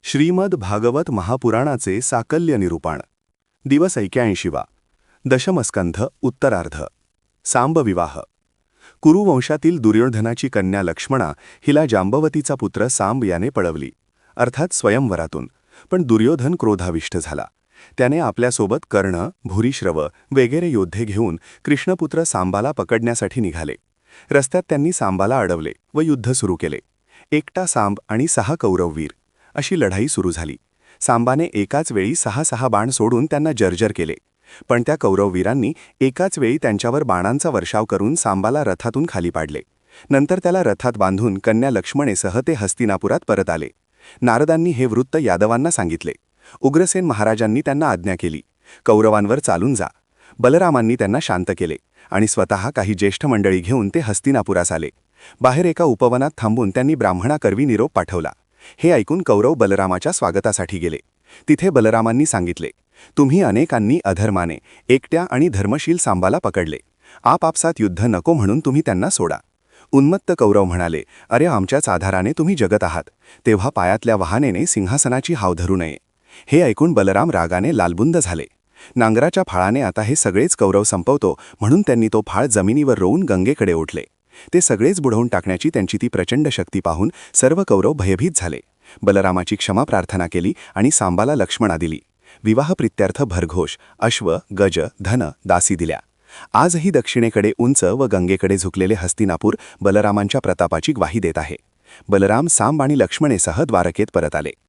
श्रीमद भागवत महापुराणाचे साकल्य निरूपण दिवस 81 दशमस्कंध उत्तरार्ध सांब विवाह कुरुवंशातील दुर्योधनाची कन्या लक्ष्मणा हिला जांबवतीचा पुत्र सांब याने पळवली अर्थात स्वयंवरातून। पण दुर्योधन क्रोधाविष्ट झाला। त्याने आपल्यासोबत कर्ण भूरिश्रव वगैरे योद्धे घेऊन कृष्णपुत्र सांबाला पकडण्यासाठी निघाले। रस्त्यात त्यांनी सांबाला अडवले व युद्ध सुरू केले। एकटा सांब आणि 6 कौरववीर अशी लढाई सुरू झाली। सांबाने एकाच वेळी 6 बाण सोडून त्यांना जर्जर केले, पण त्या कौरववीरांनी एकाच वेळी त्यांच्यावर बाणांचा वर्षाव करून सांबाला रथातून खाली पाडले। नंतर त्याला रथात बांधून कन्या लक्ष्मणेसह ते हस्तिनापुरात परत आले। नारदांनी हे वृत्त यादवांना सांगितले। उग्रसेन महाराजांनी त्यांना आज्ञा केली, कौरवांवर चालून जा। बलरामांनी त्यांना शांत केले आणि स्वतः काही ज्येष्ठ मंडळी घेऊन ते हस्तिनापुरास आले। बाहेर एका उपवनात थांबून त्यांनी ब्राह्मणाकरवी निरोप पाठवला। हे ऐकून कौरव बलरामाच्या स्वागतासाठी गेले। तिथे बलरामांनी सांगितले, तुम्ही अनेकांनी अधर्माने एकट्या आणि धर्मशील सांबाला पकडले। आपापसात युद्ध नको म्हणून तुम्ही त्यांना सोडा। उन्मत्त कौरव म्हणाले, अरे आमच्याच आधाराने तुम्ही जगत आहात, तेव्हा पायातल्या वाहनेने सिंहासनाची हाव धरू नये। हे ऐकून बलराम रागाने लालबुंद झाले। नांगराच्या फाळाने आता हे सगळेच कौरव संपवतो म्हणून त्यांनी तो फाळ जमिनीवर रोवून गंगेकडे ओढले। ते सगळेच बुडवून टाकण्याची त्यांची ती प्रचंड शक्ती पाहून सर्व कौरव भयभीत झाले। बलरामाची क्षमा प्रार्थना केली आणि सांबाला लक्ष्मणा दिली। विवाहप्रित्यर्थ भरघोष अश्व गज धन दासी दिल्या। आजही दक्षिणेकडे उंच व गंगेकडे झुकलेले हस्तिनापूर बलरामांच्या प्रतापाची ग्वाही देत आहे। बलराम सांब आणि लक्ष्मणेसह द्वारकेत परत आले।